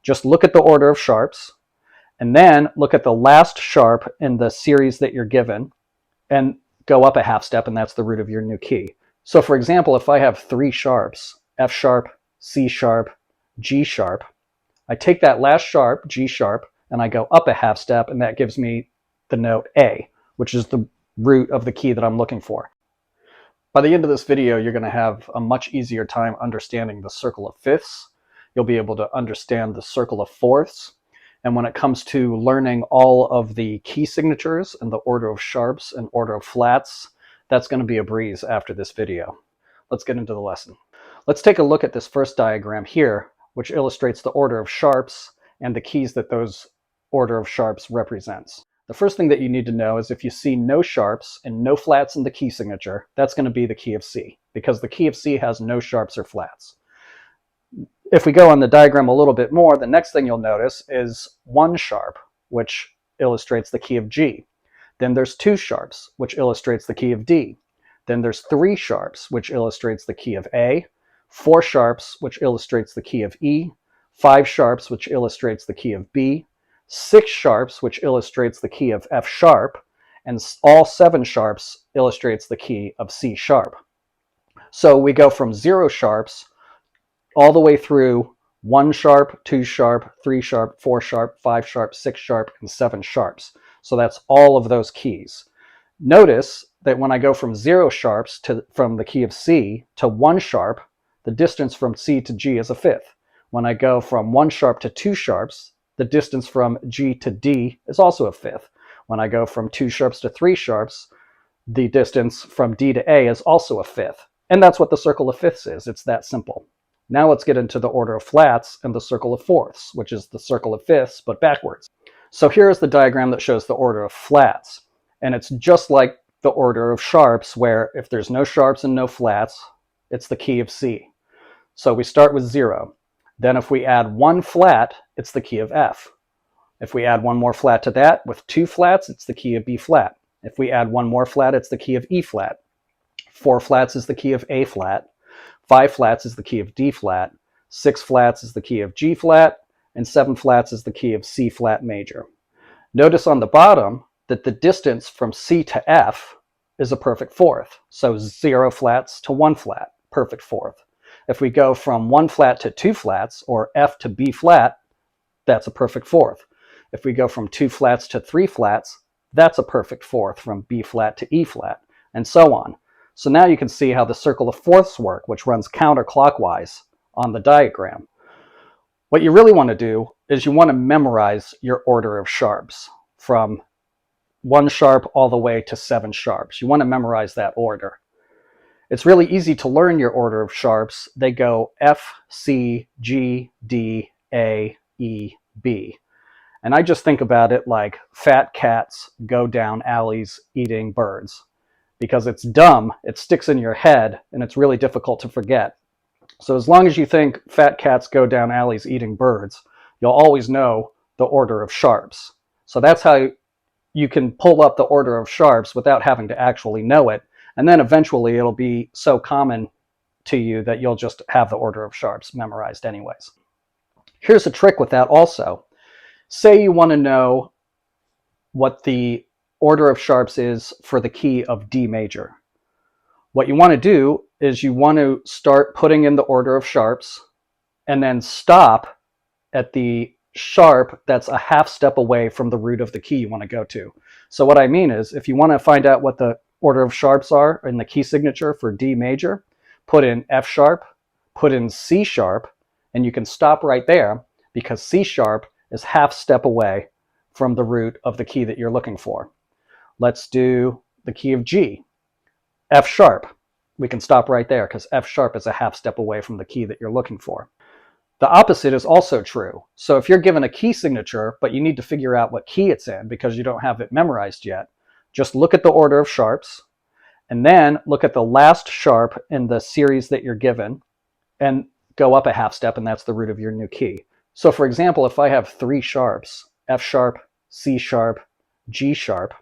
Just look at the order of sharps, and then look at the last sharp in the series that you're given, and go up a half step, and that's the root of your new key. So for example, if I have 3 sharps, F sharp, C sharp, G sharp, I take that last sharp, G sharp, and I go up a half step, and that gives me the note A, which is the root of the key that I'm looking for. By the end of this video, you're going to have a much easier time understanding the circle of fifths. You'll be able to understand the circle of fourths. And when it comes to learning all of the key signatures and the order of sharps and order of flats, that's going to be a breeze after this video. Let's get into the lesson. Let's take a look at this first diagram here, which illustrates the order of sharps and the keys that those order of sharps represents. The first thing that you need to know is if you see no sharps and no flats in the key signature, that's going to be the key of C, because the key of C has no sharps or flats. If we go on the diagram a little bit more, the next thing you'll notice is 1 sharp, which illustrates the key of G. Then there's 2 sharps, which illustrates the key of D. Then there's 3 sharps, which illustrates the key of A, 4 sharps, which illustrates the key of E, 5 sharps, which illustrates the key of B, 6 sharps, which illustrates the key of F sharp, and all 7 sharps illustrates the key of C sharp. So we go from 0 sharps all the way through 1 sharp, 2 sharp, 3 sharp, 4 sharp, 5 sharp, 6 sharp, and 7 sharps. So that's all of those keys. Notice that when I go from 0 sharps from the key of C to 1 sharp, the distance from C to G is a fifth. When I go from 1 sharp to 2 sharps, the distance from G to D is also a fifth. When I go from 2 sharps to 3 sharps, the distance from D to A is also a fifth. And that's what the circle of fifths is. It's that simple. Now let's get into the order of flats and the circle of fourths, which is the circle of fifths, but backwards. So here is the diagram that shows the order of flats. And it's just like the order of sharps, where if there's no sharps and no flats, it's the key of C. So we start with 0. Then if we add 1 flat, it's the key of F. If we add 1 more flat to that, with 2 flats, it's the key of B flat. If we add 1 more flat, it's the key of E flat. 4 flats is the key of A flat. 5 flats is the key of D flat. 6 flats is the key of G flat. And 7 flats is the key of C flat major. Notice on the bottom that the distance from C to F is a perfect fourth. So 0 flats to 1 flat, perfect fourth. If we go from 1 flat to 2 flats, or F to B flat, that's a perfect fourth. If we go from 2 flats to 3 flats, that's a perfect fourth from B flat to E flat, and so on. So now you can see how the circle of fourths work, which runs counterclockwise on the diagram. What you really want to do is you want to memorize your order of sharps from 1 sharp all the way to 7 sharps. You want to memorize that order. It's really easy to learn your order of sharps. They go F, C, G, D, A, E, B. And I just think about it like fat cats go down alleys eating birds. Because it's dumb, it sticks in your head, and it's really difficult to forget. So as long as you think fat cats go down alleys eating birds, you'll always know the order of sharps. So that's how you can pull up the order of sharps without having to actually know it. And then eventually it'll be so common to you that you'll just have the order of sharps memorized anyways. Here's a trick with that also. Say you want to know what the order of sharps is for the key of D major. What you want to do is you want to start putting in the order of sharps and then stop at the sharp that's a half step away from the root of the key you want to go to. So what I mean is, if you want to find out what the order of sharps are in the key signature for D major, put in F sharp, put in C sharp, and you can stop right there because C sharp is half step away from the root of the key that you're looking for. Let's do the key of G. F sharp. We can stop right there because F sharp is a half step away from the key that you're looking for. The opposite is also true. So if you're given a key signature, but you need to figure out what key it's in because you don't have it memorized yet, just look at the order of sharps, and then look at the last sharp in the series that you're given, and go up a half step, and that's the root of your new key. So for example, if I have 3 sharps, F sharp, C sharp, G sharp,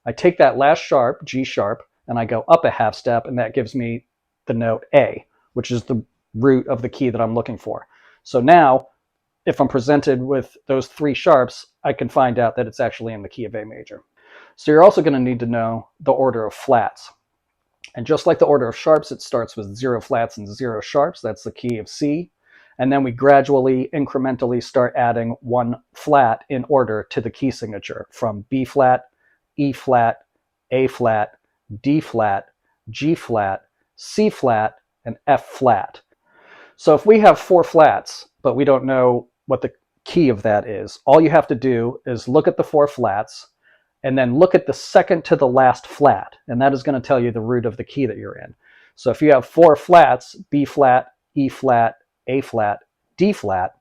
I take that last sharp, G sharp, and I go up a half step, and that gives me the note A, which is the root of the key that I'm looking for. So now if I'm presented with those 3 sharps, I can find out that it's actually in the key of A major. So you're also going to need to know the order of flats. And just like the order of sharps, it starts with 0 flats and 0 sharps. That's the key of C. And then we gradually, incrementally start adding 1 flat in order to the key signature from B flat, E flat, A flat, D flat, G flat, C flat, and F flat. So if we have 4 flats, but we don't know what the key of that is, all you have to do is look at the 4 flats and then look at the second to the last flat, and that is going to tell you the root of the key that you're in. So if you have 4 flats, B flat, E flat, A flat, D flat,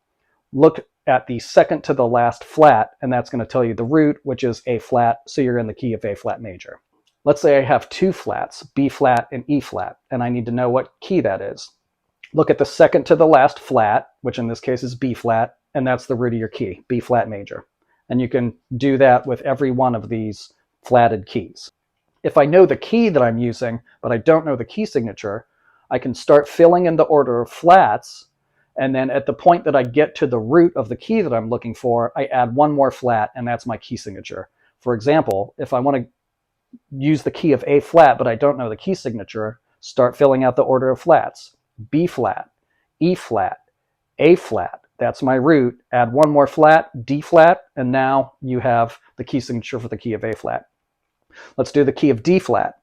look at the second to the last flat, and that's going to tell you the root, which is A flat, so you're in the key of A flat major. Let's say I have 2 flats, B flat and E flat, and I need to know what key that is. Look at the second to the last flat, which in this case is B flat, and that's the root of your key, B flat major. And you can do that with every one of these flatted keys. If I know the key that I'm using, but I don't know the key signature, I can start filling in the order of flats, and then at the point that I get to the root of the key that I'm looking for, I add 1 more flat, and that's my key signature. For example, if I want to use the key of A flat, but I don't know the key signature, start filling out the order of flats. B flat, E flat, A flat, that's my root. Add 1 more flat, D flat, and now you have the key signature for the key of A flat. Let's do the key of D flat.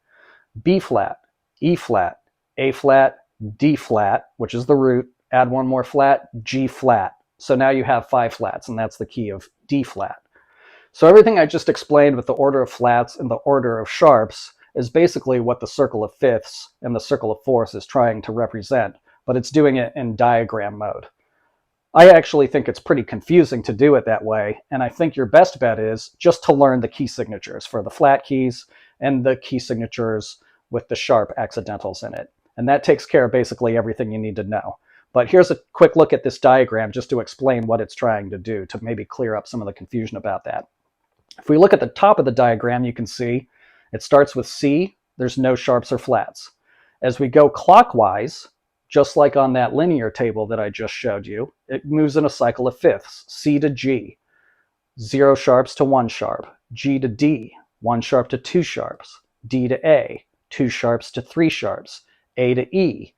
B flat, E flat, A flat, D flat, which is the root. Add 1 more flat, G flat. So now you have 5 flats, and that's the key of D flat. So everything I just explained with the order of flats and the order of sharps is basically what the circle of fifths and the circle of fourths is trying to represent, but it's doing it in diagram mode. I actually think it's pretty confusing to do it that way, and I think your best bet is just to learn the key signatures for the flat keys and the key signatures with the sharp accidentals in it. And that takes care of basically everything you need to know. But here's a quick look at this diagram just to explain what it's trying to do, to maybe clear up some of the confusion about that. If we look at the top of the diagram, you can see it starts with C. There's no sharps or flats. As we go clockwise, just like on that linear table that I just showed you, it moves in a cycle of fifths. C to G, 0 sharps to 1 sharp. G to D, 1 sharp to 2 sharps. D to A, 2 sharps to 3 sharps. A to E,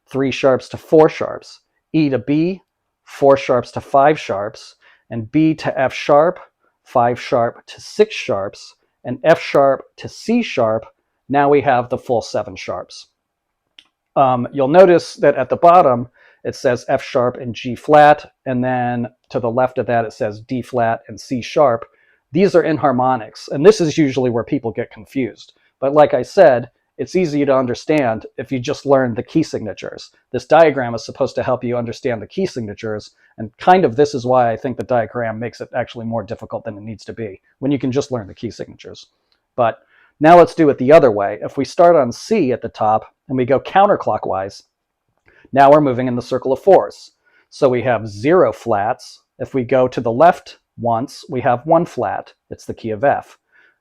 3 sharps to 4 sharps. E to B, 4 sharps to 5 sharps. And B to F sharp, 5 sharp to 6 sharps. And F sharp to C sharp, now we have the full 7 sharps. You'll notice that at the bottom, it says F sharp and G flat, and then to the left of that, it says D flat and C sharp. These are in harmonics, and this is usually where people get confused. But like I said, it's easy to understand if you just learn the key signatures. This diagram is supposed to help you understand the key signatures, and kind of this is why I think the diagram makes it actually more difficult than it needs to be, when you can just learn the key signatures. But now let's do it the other way. If we start on C at the top and we go counterclockwise, now we're moving in the circle of fourths. So we have 0 flats. If we go to the left once, we have 1 flat. It's the key of F.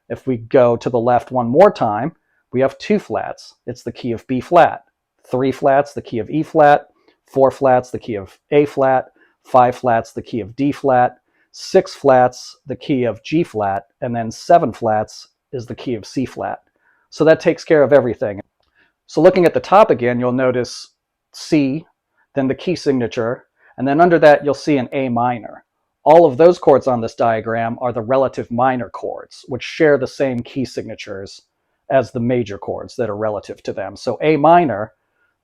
If we go to the left 1 more time, we have 2 flats. It's the key of B flat. 3 flats, the key of E flat. 4 flats, the key of A flat. 5 flats, the key of D flat. 6 flats, the key of G flat. And then 7 flats is the key of C flat. So that takes care of everything. So looking at the top again, you'll notice C, then the key signature, and then under that you'll see an A minor. All of those chords on this diagram are the relative minor chords, which share the same key signatures as the major chords that are relative to them. So A minor,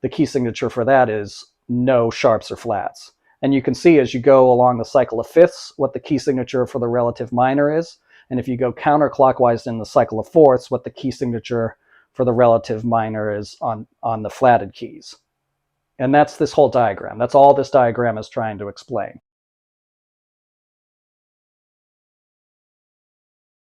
the key signature for that is no sharps or flats. And you can see as you go along the cycle of fifths what the key signature for the relative minor is. And if you go counterclockwise in the cycle of fourths, what the key signature for the relative minor is on the flatted keys. And that's this whole diagram. That's all this diagram is trying to explain.